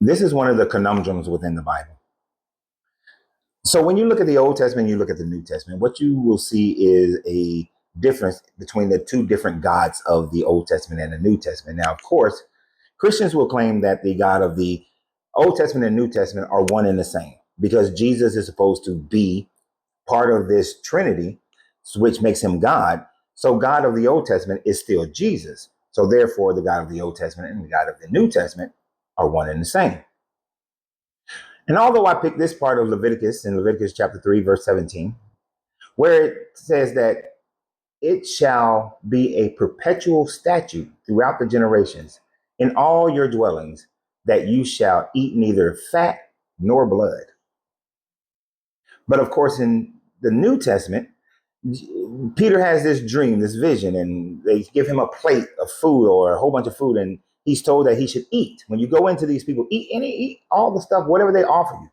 This is one of the conundrums within the Bible. So when you look at the Old Testament, you look at the New Testament, what you will see is a difference between the two different gods of the Old Testament and the New Testament. Now, of course, Christians will claim that the God of the Old Testament and New Testament are one and the same because Jesus is supposed to be part of this Trinity, which makes him God. So God of the Old Testament is still Jesus. So therefore, the God of the Old Testament and the God of the New Testament are one and the same. And although I picked this part of Leviticus in Leviticus chapter 3, verse 17, where it says that it shall be a perpetual statute throughout the generations in all your dwellings that you shall eat neither fat nor blood. But of course, in the New Testament, Peter has this dream, this vision, and they give him a plate of food or a whole bunch of food, and he's told that he should eat. When you go into these people, eat all the stuff, whatever they offer you.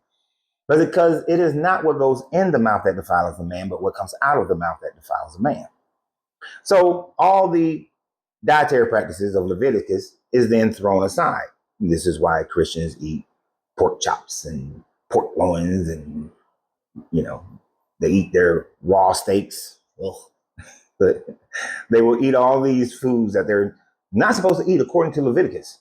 But because it is not what goes in the mouth that defiles a man, but what comes out of the mouth that defiles a man. So all the dietary practices of Leviticus is then thrown aside. And this is why Christians eat pork chops and pork loins, and they eat their raw steaks. Ugh. But they will eat all these foods that they're not supposed to eat according to Leviticus,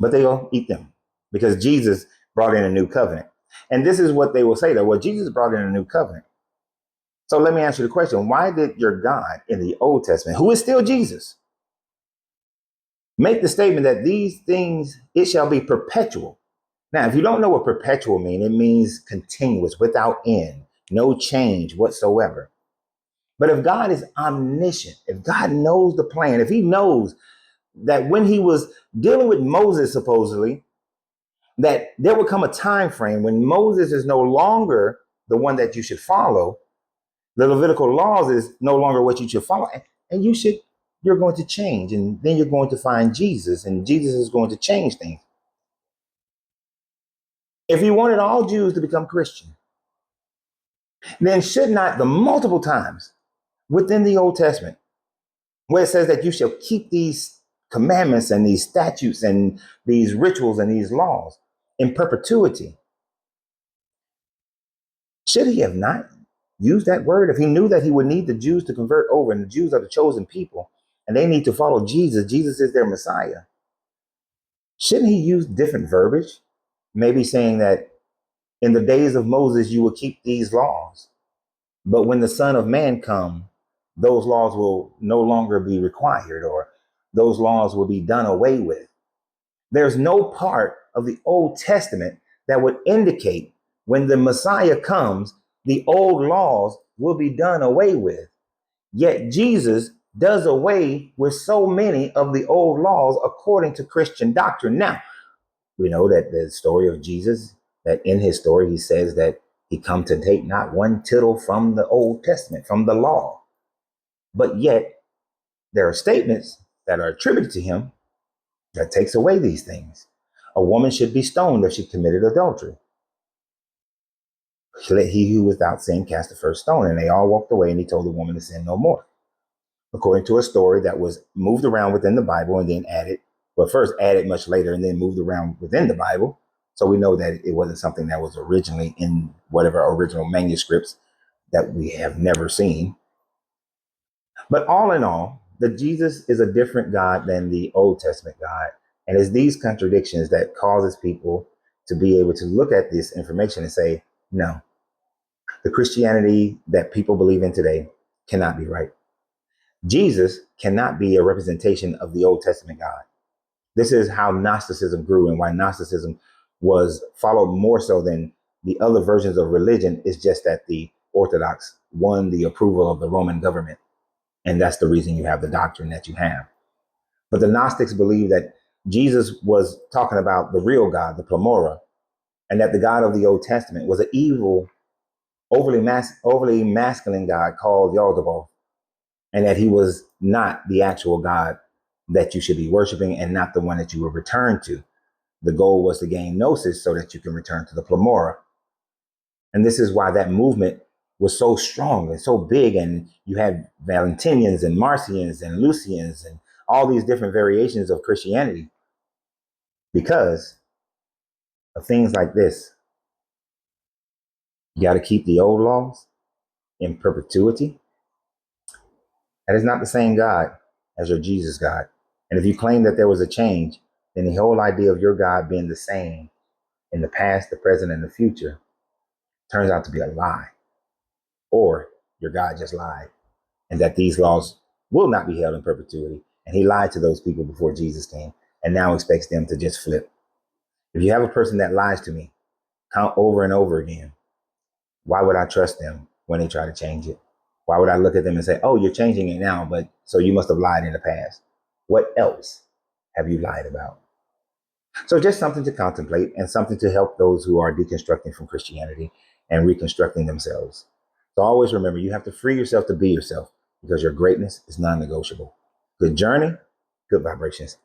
but they will eat them because Jesus brought in a new covenant. And this is what they will say, though. Well, Jesus brought in a new covenant. So let me ask you the question. Why did your God in the Old Testament, who is still Jesus, make the statement that these things, it shall be perpetual? Now, if you don't know what perpetual means, it means continuous, without end, no change whatsoever. But if God is omniscient, if God knows the plan, if he knows that when he was dealing with Moses, supposedly, that there will come a time frame when Moses is no longer the one that you should follow, the Levitical laws is no longer what you should follow, and you're going to change, and then you're going to find Jesus, and Jesus is going to change things. If he wanted all Jews to become Christian, then should not the multiple times within the Old Testament where it says that you shall keep these commandments and these statutes and these rituals and these laws in perpetuity, should he have not used that word? If he knew that he would need the Jews to convert over, and the Jews are the chosen people, and they need to follow Jesus, Jesus is their Messiah, shouldn't he use different verbiage? Maybe saying that in the days of Moses, you will keep these laws, but when the Son of Man comes, those laws will no longer be required, or those laws will be done away with. There's no part of the Old Testament that would indicate when the Messiah comes, the old laws will be done away with. Yet Jesus does away with so many of the old laws according to Christian doctrine. Now, we know that the story of Jesus, that in his story, he says that he come to take not one tittle from the Old Testament, from the law. But yet there are statements that are attributed to him that takes away these things. A woman should be stoned if she committed adultery. Let he who without sin cast the first stone. And they all walked away, and he told the woman to sin no more. According to a story that was moved around within the Bible and then added, well, first added much later and then moved around within the Bible. So we know that it wasn't something that was originally in whatever original manuscripts that we have never seen. But all in all, that Jesus is a different God than the Old Testament God. And it's these contradictions that causes people to be able to look at this information and say, no, the Christianity that people believe in today cannot be right. Jesus cannot be a representation of the Old Testament God. This is how Gnosticism grew, and why Gnosticism was followed more so than the other versions of religion is just that the Orthodox won the approval of the Roman government. And that's the reason you have the doctrine that you have. But the Gnostics believe that Jesus was talking about the real God, the Pleroma, and that the God of the Old Testament was an evil, overly masculine God called Yaldabaoth, and that he was not the actual God that you should be worshiping, and not the one that you will return to. The goal was to gain gnosis so that you can return to the Pleroma. And this is why that movement was so strong and so big. And you had Valentinians and Marcions and Lucians and all these different variations of Christianity, because of things like this. You got to keep the old laws in perpetuity. That is not the same God as your Jesus God. And if you claim that there was a change, then the whole idea of your God being the same in the past, the present, and the future turns out to be a lie. Or your God just lied, and that these laws will not be held in perpetuity. And he lied to those people before Jesus came and now expects them to just flip. If you have a person that lies to me count over and over again, why would I trust them when they try to change it? Why would I look at them and say, oh, you're changing it now, but so you must have lied in the past? What else have you lied about? So just something to contemplate and something to help those who are deconstructing from Christianity and reconstructing themselves. So always remember, you have to free yourself to be yourself because your greatness is non-negotiable. Good journey, good vibrations.